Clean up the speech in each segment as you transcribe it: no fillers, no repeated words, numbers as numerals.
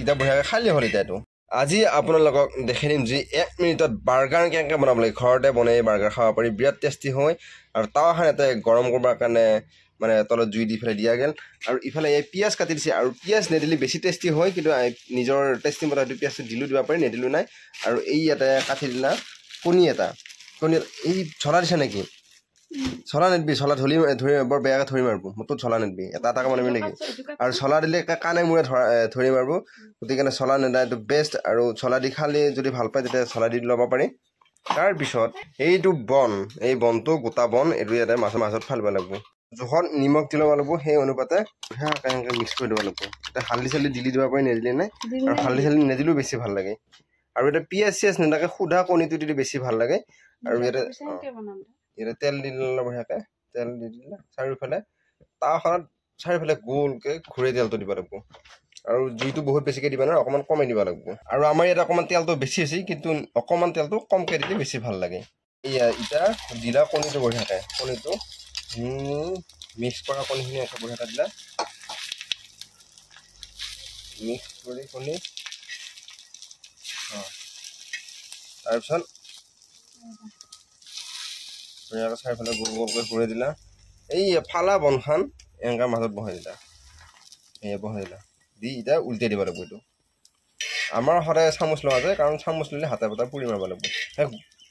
ইটা বঢ়িয়াকৈ খালি হ'ল এতিয়া এইটো আজি আপোনালোকক দেখাই দিম যে 1 মিনিটত বাৰ্গাৰ কেনেকৈ বনাব লাগে ঘৰতে বনাই বাৰ্গাৰ খাব পাৰি বিৰাট টেষ্টি হয় আৰু তাৱাখন এটা গৰম কৰিবৰ কাৰণে মানে তলত জুই দি ফেলে দিয়া গেল আৰু ইফালে এই পিয়াজ কাটি দিছে আৰু পিয়াজ নেদিলে বেছি টেষ্টি হয় কিন্তু নিজৰ টেষ্টি মতে হয়তো পিয়াজটো দিলোঁ দিব পাৰি নেদিলো নাই আৰু এই ইয়াতে কাটি দিলা কণী এটা কণী এই ছলা দিছে নেকি ছলা নেদবি ছলা ধৰি বৰ বেয়াকৈ ধৰি মাৰিব মোৰতো ছলা নেদবি এটা এটাকৈ মাৰিবি নেকি আৰু ছলা দিলে কাণে মূৰে ধৰি মাৰিব গতিকে ছলা নেদা এইটো বেষ্ট আৰু ছলা দি খালি যদি ভাল পায় তেতিয়া ছলা দি ল'ব পাৰি তাৰপিছত এইটো বন এই বনটো গোটা বন এইটো ইয়াতে মাছত ফালিব লাগিব জোখত নিমখ দি ল'ব লাগিব সেই অনুপাতে এনেকৈ মিক্স কৰি দিব লাগিব এতিয়া হালধি চালধি দিলি দিব পাৰি নেদিলে নাই আৰু হালধি চালধি নেদিলেও বেছি ভাল লাগে আৰু এটা পিয়াজ চিয়াজ নেদাকে সুধা কণীটো দিলে বেছি ভাল লাগে আৰু ইয়াতে তেল দি ল'ব বঢ়িয়াকৈ তেল দি দিলে চাৰিওফালে তাৱাখনত চাৰিওফালে গোলকৈ ঘূৰাই তেলটো দিব লাগিব আৰু জুইটো বহুত বেছিকৈ দিবা নহয় অকণমান কমাই দিব লাগিব আৰু আমাৰ ইয়াত অকণমান তেলটো বেছি হৈছে কিন্তু অকণমান তেলটো কমকৈ দিলে বেছি ভাল লাগে এয়া এতিয়া দিলা কণীটো বঢ়িয়াকৈ কণীটো মিক্স কৰা কণীখিনি এটা বঢ়িয়াকৈ দিলা মিক্স কৰি কণী তাৰপিছত চাৰিওফালে গোল গোলকৈ ঘূৰাই দিলা এই ফালা বনখন এনেকৈ মাজত বহাই দিলা বহাই দিলা দি এতিয়া উল্টাই দিব লাগিব এইটো আমাৰ সদায় চামুচ লোৱা যায় কাৰণ চামুচ ল'লে হাতে পাতে পুৰি মাৰিব লাগিব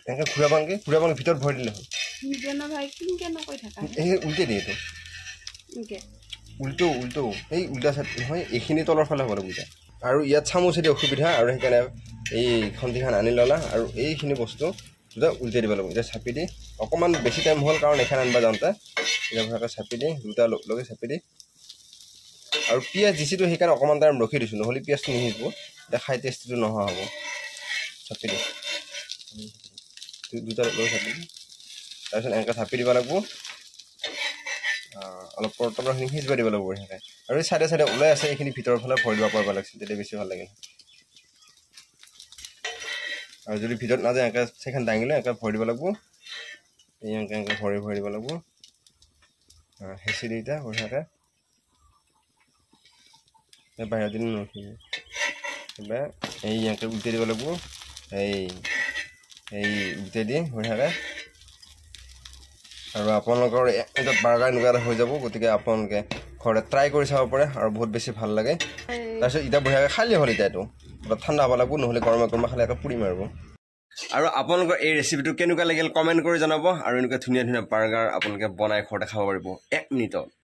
এনেকৈ ঘূৰাব নেকি ভিতৰত ভৰাই দিলে হ'ল এই উল্টাই দিয়ে এইটো উল্টো এই উল্টা চাইড নহয় এইখিনি তলৰ ফালে হ'ব লাগিব আৰু ইয়াত চামুচেদি অসুবিধা আৰু সেইকাৰণে এই খন্তিখন আনি ল'লা আৰু এইখিনি বস্তু দুটা উল্টাই দিব লাগিব এতিয়া চাপি দি অকণমান বেছি টাইম হ'ল কাৰণ এইখন আনিব যাওঁতে এতিয়া ভালকৈ চাপি দি দুটা লগে চাপি দি আৰু পিঁয়াজ দিছিলোঁ সেইকাৰণে অকণমান টাইম ৰখি দিছোঁ নহ'লে পিঁয়াজটো নিসিজিব এতিয়া খাই টেষ্টিটো নোহোৱা হ'ব চাপি দি দুটা লগে চাপি দি তাৰপিছত এনেকৈ চাপি দিব লাগিব অলপ তলৰখিনি সিজিব দিব লাগিব বঢ়িয়াকৈ আৰু এই চাইডে চাইডে ওলাই আছে এইখিনি ভিতৰৰ ফালে ভৰাই দিব পাৰিব লাগিছিল তেতিয়া বেছি ভাল লাগিল আৰু যদি ভিতৰত নাযায় এনেকৈ সেইখন দাঙিলে এনেকৈ ভৰাই দিব লাগিব এই এনেকৈ ভৰাই দিব লাগিব হেঁচি দি এতিয়া বঢ়িয়াকৈ বাহিৰত দিন নৰখিব এইবাৰ এই এনেকৈ উল্টাই দিব লাগিব এই উল্টাই দি বঢ়িয়াকৈ আৰু আপোনালোকৰ 1 মিনিটত বাৰ্গাৰ এনেকুৱা এটা হৈ যাব গতিকে আপোনালোকে ঘৰতে ট্ৰাই কৰি চাব পাৰে আৰু বহুত বেছি ভাল লাগে তাৰপিছত এতিয়া বঢ়িয়াকৈ খালি হ'ল এতিয়া এইটো অলপ ঠাণ্ডা হ'ব লাগিব নহ'লে গৰমে খালি আকৌ পুৰি মাৰিব আৰু আপোনালোকৰ এই ৰেচিপিটো কেনেকুৱা লাগিল কমেণ্ট কৰি জনাব আৰু এনেকুৱা ধুনীয়া ধুনীয়া বাৰ্গাৰ আপোনালোকে বনাই ঘৰতে খাব পাৰিব 1 মিনিটত